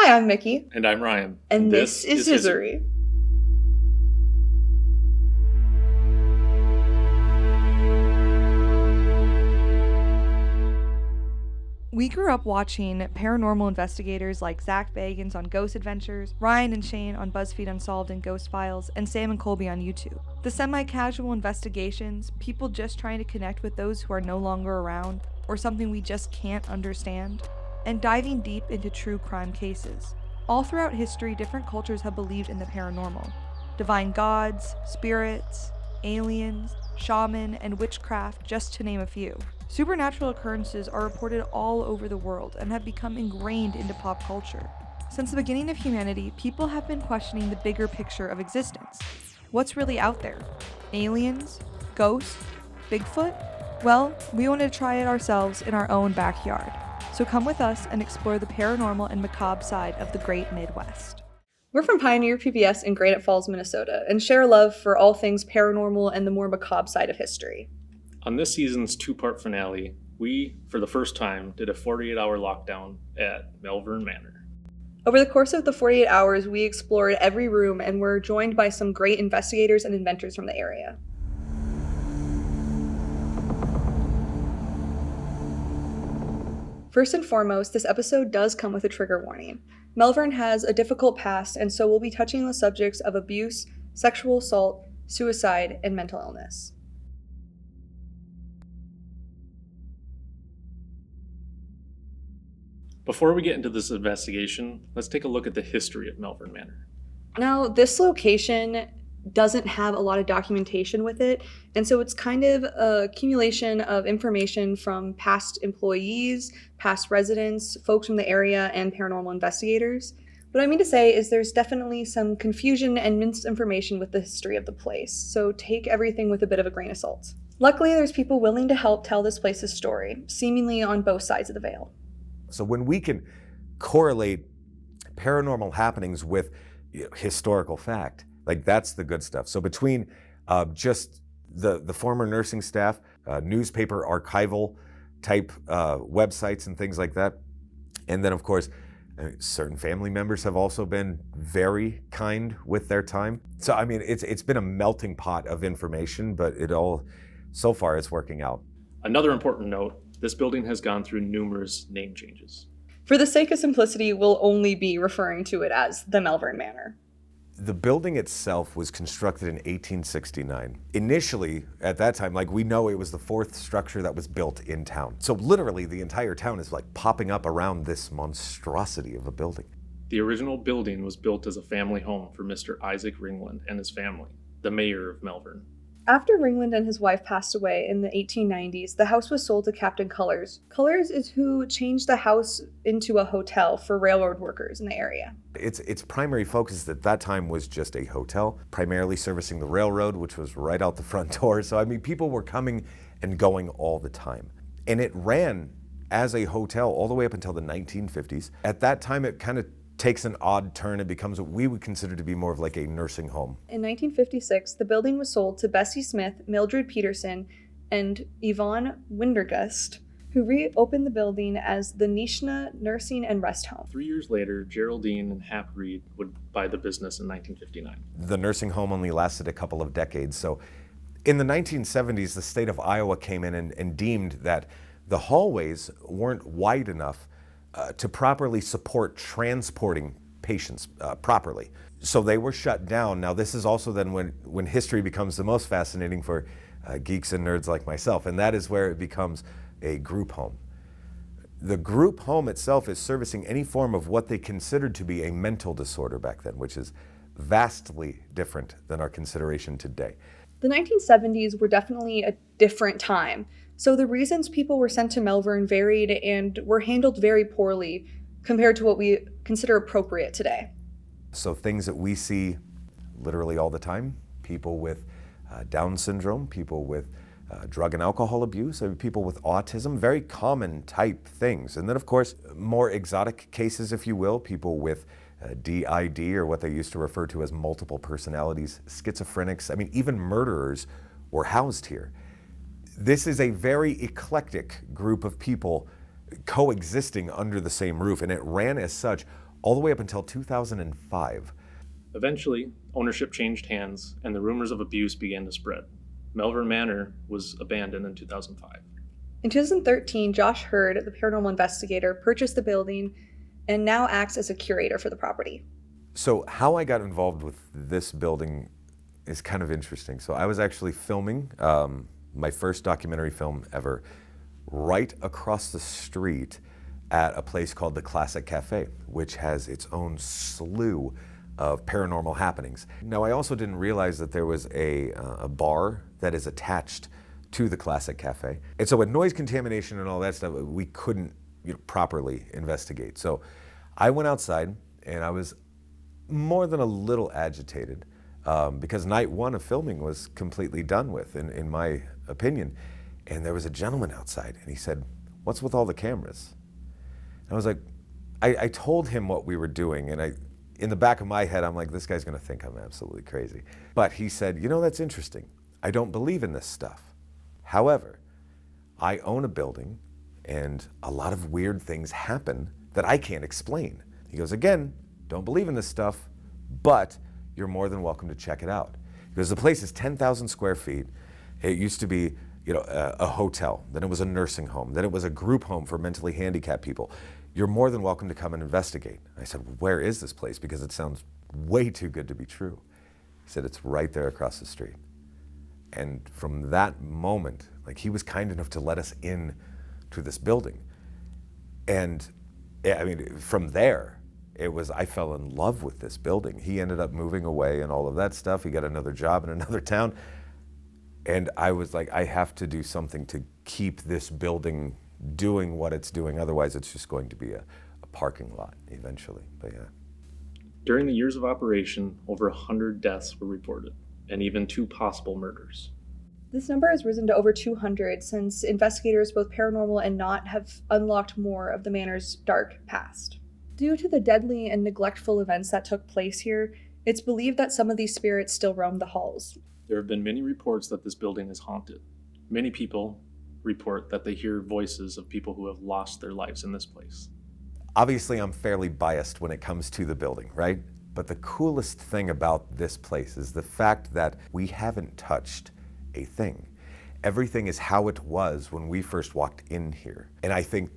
Hi, I'm Mickey. And I'm Ryan. And this is Hiseerie. We grew up watching paranormal investigators like Zach Bagans on Ghost Adventures, Ryan and Shane on BuzzFeed Unsolved and Ghost Files, and Sam and Colby on YouTube. The semi-casual investigations, people just trying to connect with those who are no longer around, or something we just can't understand, and diving deep into true crime cases. All throughout history, different cultures have believed in the paranormal. Divine gods, spirits, aliens, shaman, and witchcraft, just to name a few. Supernatural occurrences are reported all over the world and have become ingrained into pop culture. Since the beginning of humanity, people have been questioning the bigger picture of existence. What's really out there? Aliens? Ghosts? Bigfoot? Well, we wanted to try it ourselves in our own backyard. So come with us and explore the paranormal and macabre side of the Great Midwest. We're from Pioneer PBS in Granite Falls, Minnesota, and share a love for all things paranormal and the more macabre side of history. On this season's two-part finale, we, for the first time, did a 48-hour lockdown at Malvern Manor. Over the course of the 48 hours, we explored every room and were joined by some great investigators and inventors from the area. First and foremost, this episode does come with a trigger warning. Malvern has a difficult past, and so we'll be touching on the subjects of abuse, sexual assault, suicide, and mental illness. Before we get into this investigation, let's take a look at the history of Malvern Manor. Now, this location doesn't have a lot of documentation with it, and so it's kind of a accumulation of information from past employees, past residents, folks from the area, and paranormal investigators. What I mean to say is there's definitely some confusion and misinformation with the history of the place, so take everything with a bit of a grain of salt. Luckily, there's people willing to help tell this place's story, seemingly on both sides of the veil. So when we can correlate paranormal happenings with historical fact, like that's the good stuff. So between just the former nursing staff, newspaper archival type websites and things like that, and then of course certain family members have also been very kind with their time. So I mean it's been a melting pot of information, but it all so far is working out. Another important note, this building has gone through numerous name changes. For the sake of simplicity, we'll only be referring to it as the Malvern Manor. The building itself was constructed in 1869. Initially, at that time, like we know it was the fourth structure that was built in town. So literally the entire town is like popping up around this monstrosity of a building. The original building was built as a family home for Mr. Isaac Ringland and his family, the mayor of Malvern. After Ringland and his wife passed away in the 1890s, the house was sold to Captain Cullers. Cullers is who changed the house into a hotel for railroad workers in the area. Its primary focus at that time was just a hotel, primarily servicing the railroad, which was right out the front door. So I mean, people were coming and going all the time. And it ran as a hotel all the way up until the 1950s. At that time, it kind of takes an odd turn. It becomes what we would consider to be more of like a nursing home. In 1956, the building was sold to Bessie Smith, Mildred Peterson, and Yvonne Windergust, who reopened the building as the Nishna Nursing and Rest Home. 3 years later, Geraldine and Hap Reed would buy the business in 1959. The nursing home only lasted a couple of decades. So in the 1970s, the state of Iowa came in and deemed that the hallways weren't wide enough to properly support transporting patients properly. So they were shut down. Now this is also then when history becomes the most fascinating for geeks and nerds like myself, and that is where it becomes a group home. The group home itself is servicing any form of what they considered to be a mental disorder back then, which is vastly different than our consideration today. The 1970s were definitely a different time. So the reasons people were sent to Malvern varied and were handled very poorly compared to what we consider appropriate today. So things that we see literally all the time, people with Down syndrome, people with drug and alcohol abuse, people with autism, very common type things. And then of course, more exotic cases, if you will, people with DID, or what they used to refer to as multiple personalities, schizophrenics, I mean, even murderers were housed here. This is a very eclectic group of people coexisting under the same roof, and it ran as such all the way up until 2005. Eventually, ownership changed hands and the rumors of abuse began to spread. Malvern Manor was abandoned in 2005. In 2013, Josh Hurd, the paranormal investigator, purchased the building and now acts as a curator for the property. So how I got involved with this building is kind of interesting. So I was actually filming my first documentary film ever right across the street at a place called the Classic Cafe, which has its own slew of paranormal happenings. Now, I also didn't realize that there was a bar that is attached to the Classic Cafe. And so with noise contamination and all that stuff, we couldn't properly investigate. So I went outside and I was more than a little agitated because night one of filming was completely done with, in my opinion. And there was a gentleman outside and he said, "What's with all the cameras?" And I was like, I told him what we were doing, and in the back of my head, I'm like, this guy's gonna think I'm absolutely crazy. But he said, "That's interesting. I don't believe in this stuff. However, I own a building and a lot of weird things happen that I can't explain." He goes, "Again, don't believe in this stuff, but you're more than welcome to check it out." Because the place is 10,000 square feet. It used to be a hotel, then it was a nursing home, then it was a group home for mentally handicapped people. You're more than welcome to come and investigate. I said, "Where is this place? Because it sounds way too good to be true." He said, "It's right there across the street." And from that moment, he was kind enough to let us in to this building. And from there, I fell in love with this building. He ended up moving away and all of that stuff. He got another job in another town. And I was like, I have to do something to keep this building doing what it's doing. Otherwise, it's just going to be a parking lot eventually. But yeah. During the years of operation, over 100 deaths were reported, and even 2 possible murders. This number has risen to over 200 since investigators, both paranormal and not, have unlocked more of the manor's dark past. Due to the deadly and neglectful events that took place here, it's believed that some of these spirits still roam the halls. There have been many reports that this building is haunted. Many people report that they hear voices of people who have lost their lives in this place. Obviously, I'm fairly biased when it comes to the building, right? But the coolest thing about this place is the fact that we haven't touched a thing. Everything is how it was when we first walked in here. And I think,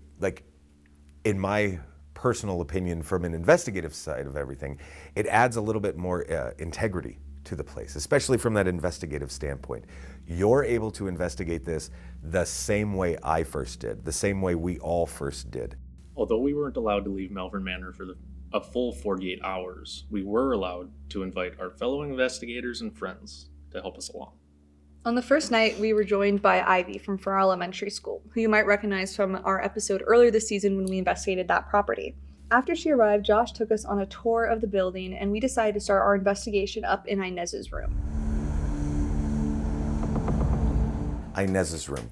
in my personal opinion, from an investigative side of everything, it adds a little bit more integrity to the place, especially from that investigative standpoint. You're able to investigate this the same way I first did, the same way we all first did. Although we weren't allowed to leave Malvern Manor for a full 48 hours, we were allowed to invite our fellow investigators and friends to help us along. On the first night, we were joined by Ivy from Farrar Elementary School, who you might recognize from our episode earlier this season when we investigated that property. After she arrived, Josh took us on a tour of the building, and we decided to start our investigation up in Inez's room. Inez's room.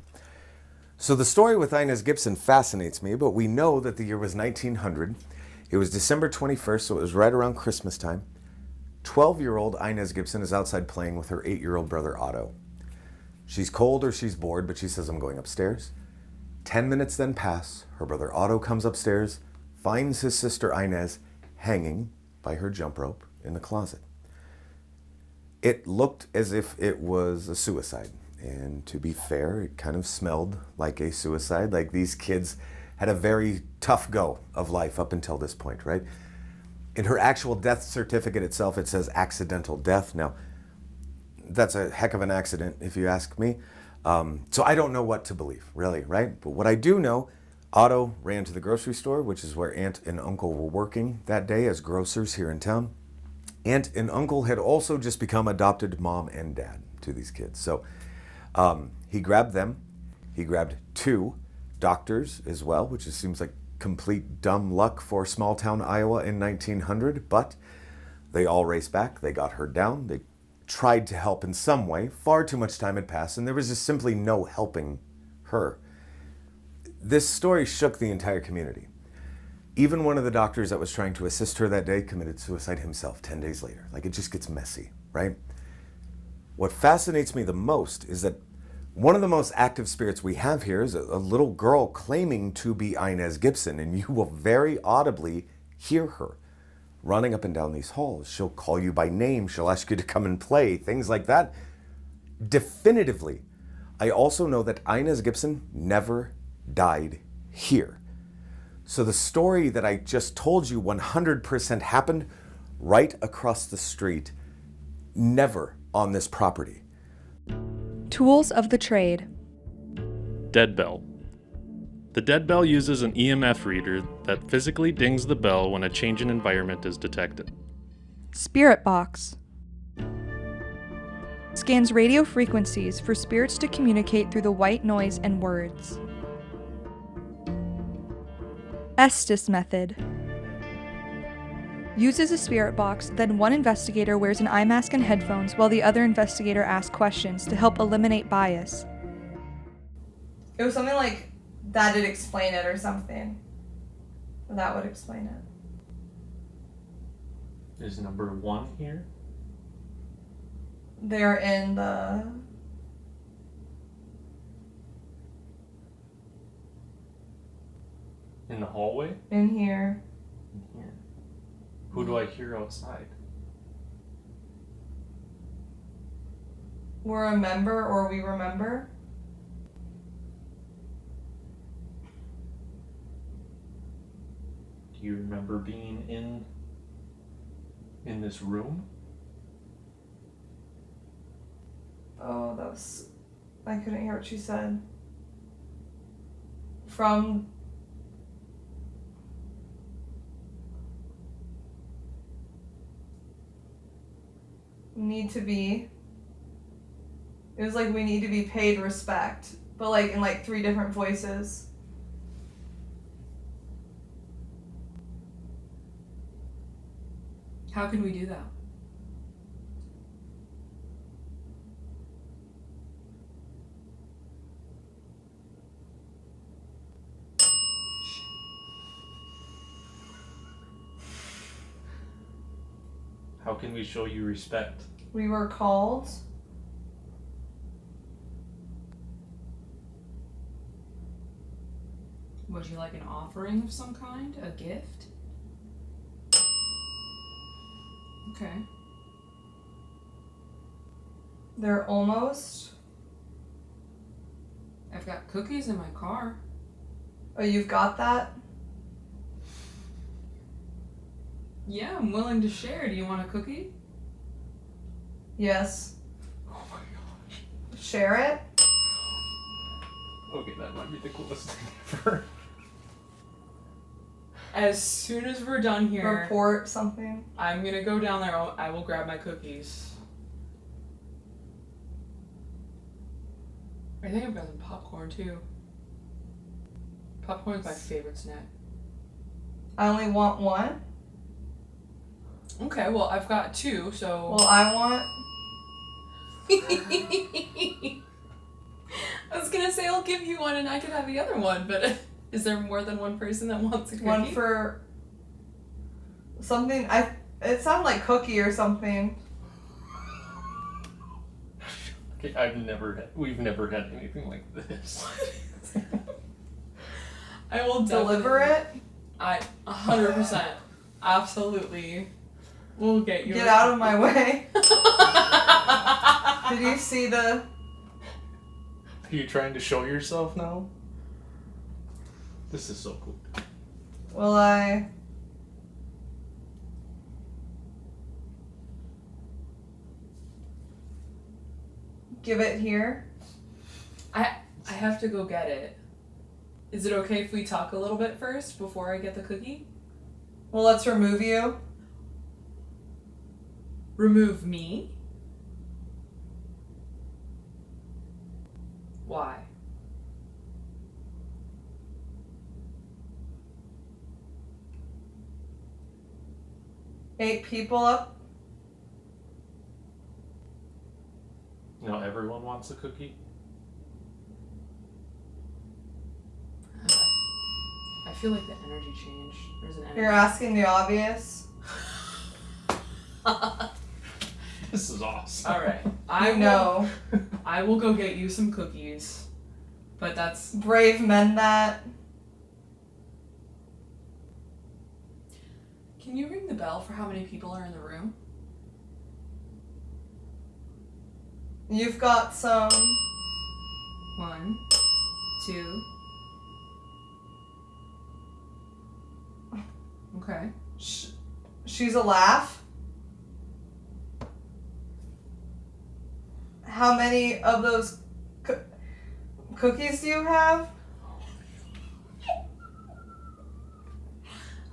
So the story with Inez Gibson fascinates me, but we know that the year was 1900. It was December 21st, so it was right around Christmas time. 12-year-old Inez Gibson is outside playing with her 8-year-old brother Otto. She's cold or she's bored, but she says, "I'm going upstairs." 10 minutes then pass. Her brother Otto comes upstairs, finds his sister Inez hanging by her jump rope in the closet. It looked as if it was a suicide. And to be fair, it kind of smelled like a suicide. Like these kids had a very tough go of life up until this point, right? In her actual death certificate itself, it says accidental death. Now, that's a heck of an accident, if you ask me. So I don't know what to believe, really, right? But what I do know, Otto ran to the grocery store, which is where Aunt and Uncle were working that day as grocers here in town. Aunt and Uncle had also just become adopted mom and dad to these kids. So he grabbed them. He grabbed 2 doctors as well, which just seems like complete dumb luck for small town Iowa in 1900. But they all raced back. They got her down. They tried to help in some way. Far too much time had passed, and there was just simply no helping her. This story shook the entire community. Even one of the doctors that was trying to assist her that day committed suicide himself 10 days later. It just gets messy, right? What fascinates me the most is that one of the most active spirits we have here is a little girl claiming to be Inez Gibson, and you will very audibly hear her running up and down these halls. She'll call you by name. She'll ask you to come and play, things like that. Definitively, I also know that Inez Gibson never died here. So the story that I just told you 100% happened right across the street, never on this property. Tools of the trade. Dead bell. The dead bell uses an EMF reader that physically dings the bell when a change in environment is detected. Spirit box. Scans radio frequencies for spirits to communicate through the white noise and words. Estes method. Uses a spirit box, then one investigator wears an eye mask and headphones while the other investigator asks questions to help eliminate bias. It was something like, that'd explain it or something. That would explain it. Is number 1 here? They're in the... In the hallway? in here. In here. Who do I hear outside? We're a member or we remember. Do you remember being in this room? Oh, that was... I couldn't hear what she said. From... need to be... It was like we need to be paid respect. But like in like 3 different voices. How can we do that? How can we show you respect? We were called. Would you like an offering of some kind? A gift? Okay. They're almost... I've got cookies in my car. Oh, you've got that? Yeah, I'm willing to share. Do you want a cookie? Yes. Oh my gosh. Share it? Okay, that might be the coolest thing ever. As soon as we're done here, Report something? I'm gonna go down there. I will grab my cookies. I think I've got some popcorn too. Popcorn's my favorite snack. I only want 1? Okay, well, I've got 2, so... Well, I want... I was gonna say I'll give you 1 and I could have the other one, but is there more than one person that wants a cookie? 1 for... something... It sounded like cookie or something. Okay, we've never had anything like this. I will Deliver it? 100%. Absolutely. We'll get you. Get out of my way. Did you see the... Are you trying to show yourself now? This is so cool. Will I... give it here? I have to go get it. Is it okay if we talk a little bit first before I get the cookie? Well, let's remove you. Remove me? Why? Eight people up. Now everyone wants a cookie? I feel like the energy changed. There's an energy. You're asking the obvious. This is awesome. Alright. I will go get you some cookies. But that's... Brave men that. Can you ring the bell for how many people are in the room? You've got some. 1, 2. Okay. She's a laugh. How many of those cookies do you have?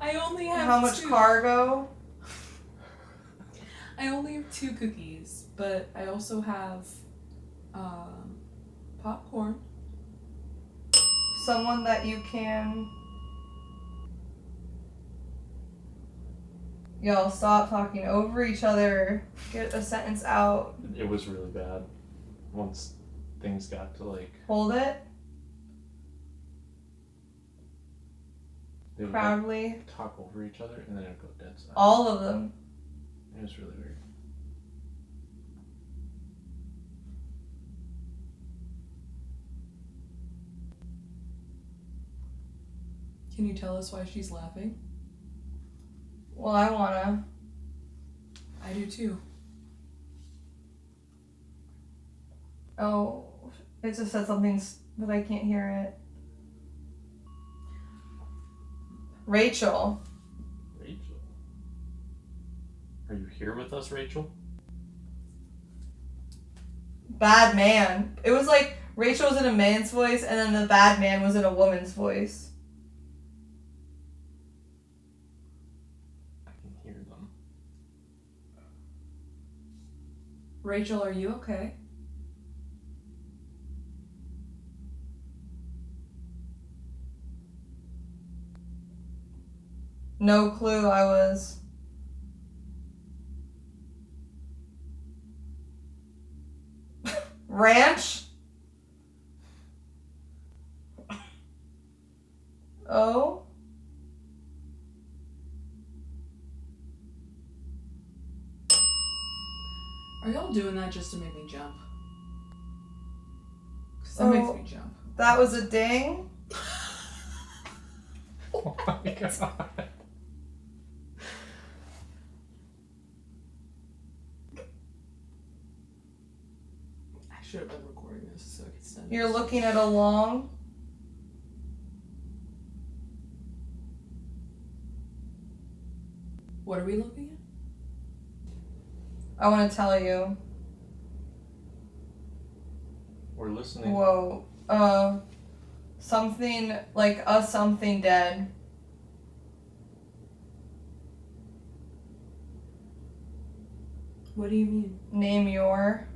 I only have How much 2. cargo? I only have 2 cookies, but I also have popcorn. Someone that you can... Y'all stop talking over each other. Get a sentence out. It was really bad once things got to like. Hold it They would proudly. like, talk over each other and then it'd go dead silent. All of them. It was really weird. Can you tell us why she's laughing? Well, I wanna. I do too. Oh, it just said something, but I can't hear it. Rachel. Rachel? Are you here with us, Rachel? Bad man. It was like Rachel was in a man's voice and then the bad man was in a woman's voice. I can hear them. Rachel, are you okay? No clue I was. Ranch? Oh? Are y'all doing that just to make me jump? Because that makes Oh. me jump. That was a ding? Oh my god. I should have been recording this so I could send You're this. looking at a long? What are we looking at? I want to tell you. We're listening. Whoa. Something, like a something dead. What do you mean? Name your.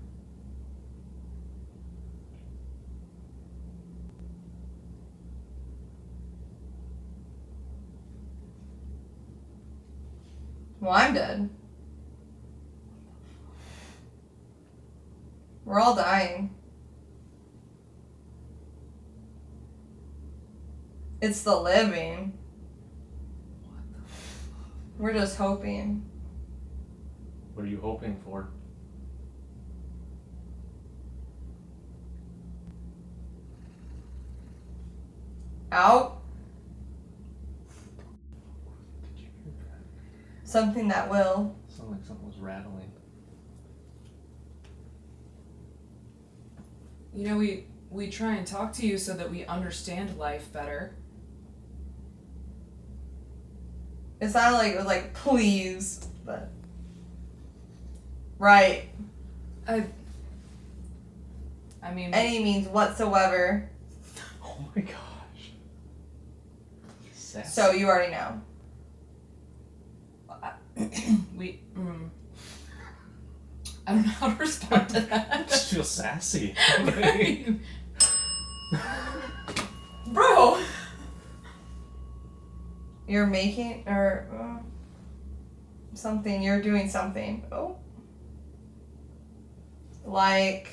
Well, I'm dead. We're all dying. It's the living. We're just hoping. What are you hoping for? Out. Did you hear that? Something that will. Sounded like something was rattling. You know, we try and talk to you so that we understand life better. It sounded like it was like, please, but. Right. I mean, Any means whatsoever. Oh my gosh. Sassy. So you already know. we. I don't know how to respond to I that. just feel sassy. Bro! You're making, or something, you're doing something. Oh. Like.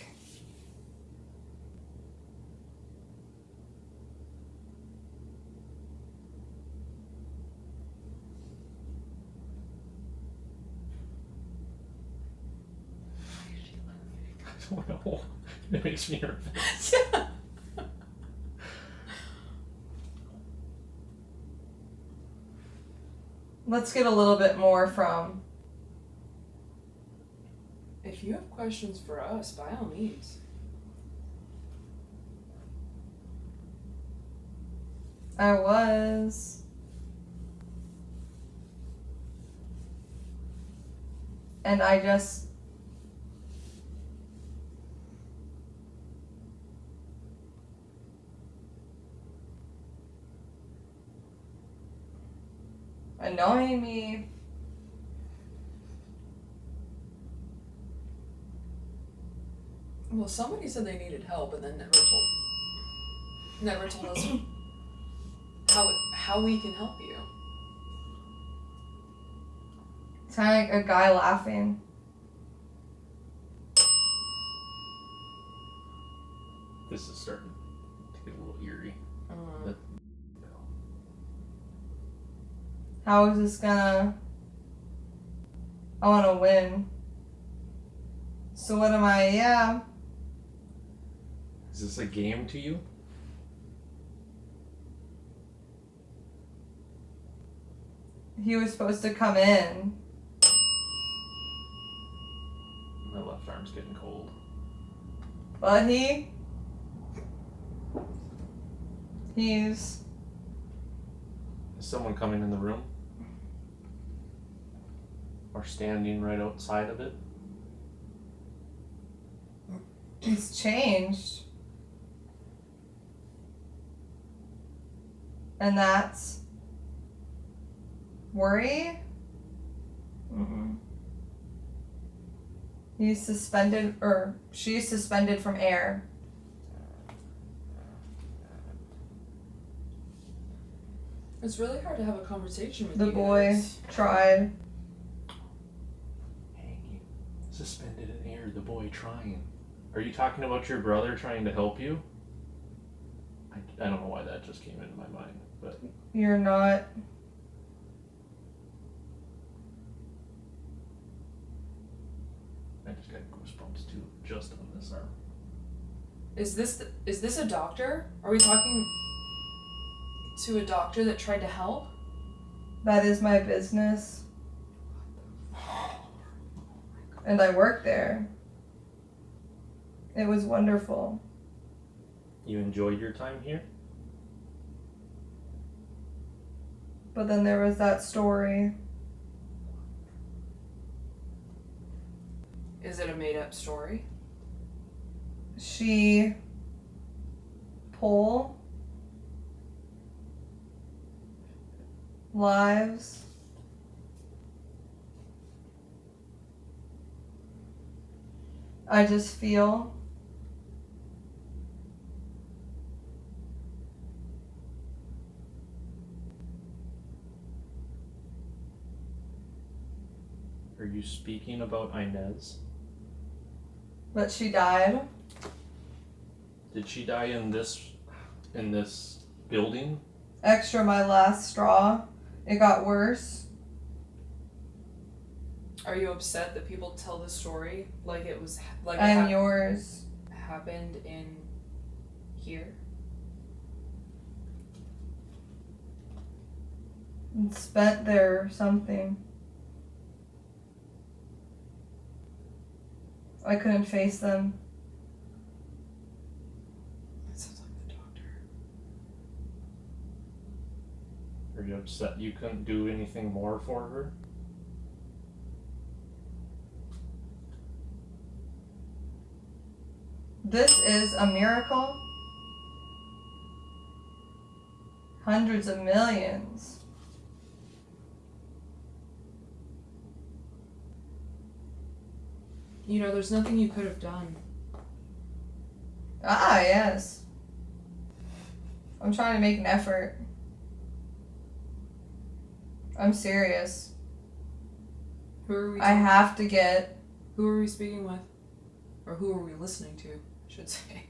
I don't know. It makes me nervous. Yeah. Let's get a little bit more from... If you have questions for us, by all means. I was... And I just... Annoying me. Well, somebody said they needed help and then never told us how we can help you. It's kind of like a guy laughing. This is starting to get a little eerie. How is this gonna... I want to win. So what am I? Yeah. Is this a game to you? He was supposed to come in. My left arm's getting cold. But he's... Is someone coming in the room? Or standing right outside of it? He's changed. And that's... worry? Mm-mm. He's suspended, or she's suspended from air. It's really hard to have a conversation with The you boy guys. tried. Hanging. Suspended in air, the boy trying. Are you talking about your brother trying to help you? I don't know why that just came into my mind, but... You're not... I just got goosebumps too, just on this arm. Is this a doctor? Are we talking to a doctor that tried to help? That is my business. And I work there. It was wonderful. You enjoyed your time here? But then there was that story. Is it a made-up story? She... Paul... lives... I just feel... Are you speaking about Inez? But she died. Did she die in this building? Extra my last straw. It got worse. Are you upset that people tell the story like it was like I'm yours. happened in here? And spent there or something. I couldn't face them. That sounds like the doctor. Are you upset you couldn't do anything more for her? This is a miracle. Hundreds of millions. You know, there's nothing you could have done. Ah, yes. I'm trying to make an effort. I'm serious. Who are we? I have to get... Who are we speaking with? Or who are we listening to, I should say.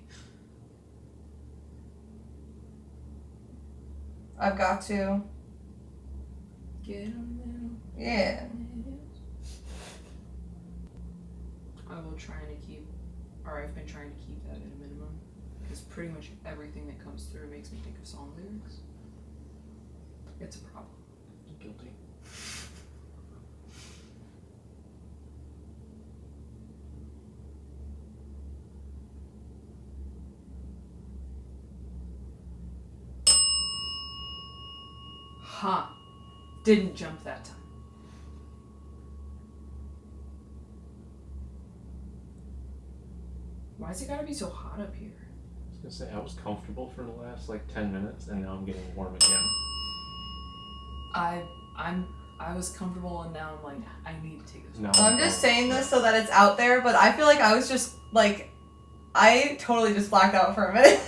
I've got to. Get on Yeah. I will try to keep, or I've been trying to keep that at a minimum, because pretty much everything that comes through makes me think of song lyrics. It's a problem. Guilty. Aha! Didn't jump that time. Why's it gotta be so hot up here? I was gonna say, I was comfortable for the last like 10 minutes and now I'm getting warm again. I was comfortable and now I'm like, I need to take this. No. I'm just saying this so that it's out there, but I feel like I was just like, I totally just blacked out for a minute.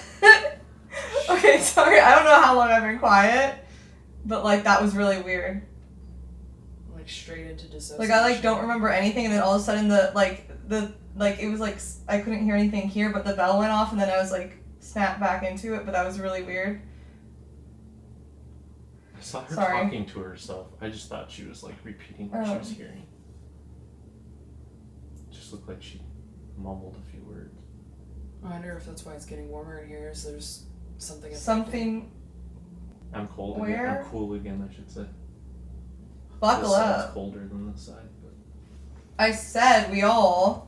Okay, sorry. I don't know how long I've been quiet, but like that was really weird. Like straight into dissociation. Like I like don't remember anything, and then all of a sudden it was like I couldn't hear anything here, but the bell went off, and then I was like snapped back into it. But that was really weird. I saw her Sorry. talking to herself. I just thought she was like repeating what she was hearing. It just looked like she mumbled a few words. I wonder if that's why it's getting warmer in here. Is there's something? Something. I'm cold Where? again. I'm cool again, I should say. Buckle This side's up. colder than this side, but I said we all.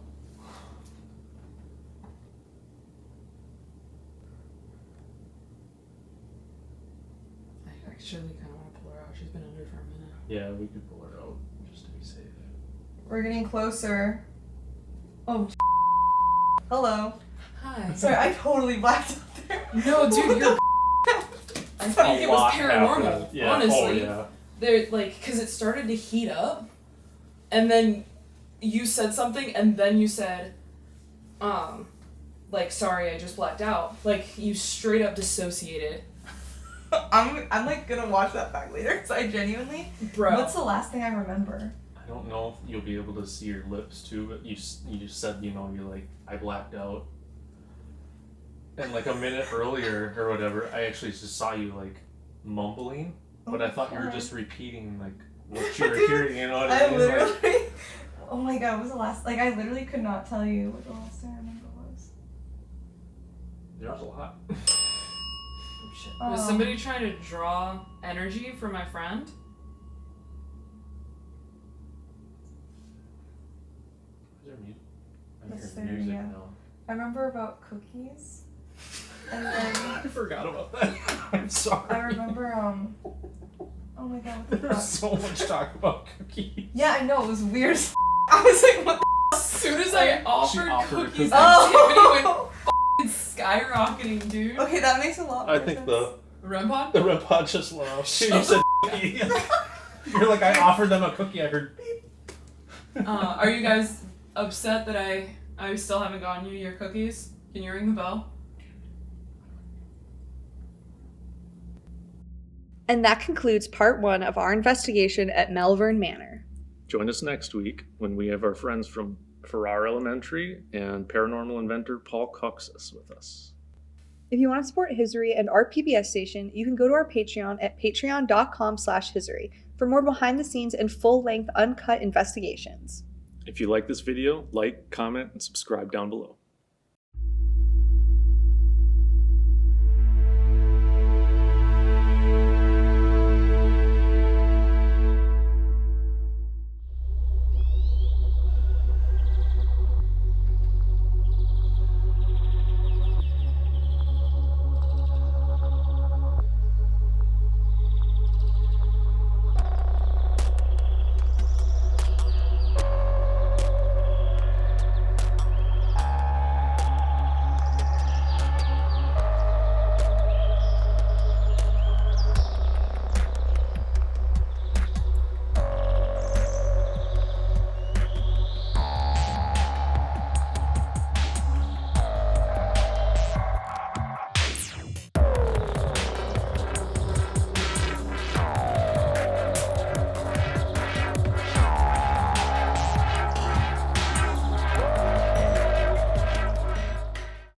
I actually kind of want to pull her out. She's been under for a minute. yeah, we could pull her out just to be safe. We're getting closer. Oh. Hello. Hi. Sorry, I totally blacked out there. No, dude, you're. I think it was lot paranormal. happened. Yeah. Honestly, Oh, yeah. There, like, cause it started to heat up, and then you said something, and then you said, like, sorry, I just blacked out. Like, you straight up dissociated. I'm like gonna watch that back later because I genuinely. Bro. What's the last thing I remember? I don't know if you'll be able to see your lips too, but you just said, you know, you're like, I blacked out. And like a minute earlier or whatever, I actually just saw you like mumbling, but I thought you were just repeating like what you were hearing, you know what I mean? literally. Like, Oh my god, what was the last? Like, I literally could not tell you what the last thing I remember was. there was a lot. Oh, shit. Was somebody trying to draw energy for my friend? Is there music? I'm Yes, hearing there, music yeah. now. I remember about cookies. And then I forgot about that. I'm sorry. I remember, oh my god, what the There's fuck? so much talk about cookies. Yeah, I know, it was weird as I was like, what the As soon as I offered offered cookies, cookies. activity Oh! went skyrocketing, dude. Okay, that makes a lot more I think sense. the REM pod? REM pod just went off. You said cookie. You're like, I offered them a cookie. I heard beep. Are you guys upset that I still haven't gotten you your cookies? Can you ring the bell? And that concludes part 1 of our investigation at Malvern Manor. Join us next week when we have our friends from Farrar Elementary and paranormal inventor Paul Kocsis with us. If you want to support Hiseerie and our PBS station, you can go to our Patreon at patreon.com/Hiseerie for more behind-the-scenes and full-length uncut investigations. If you like this video, like, comment, and subscribe down below.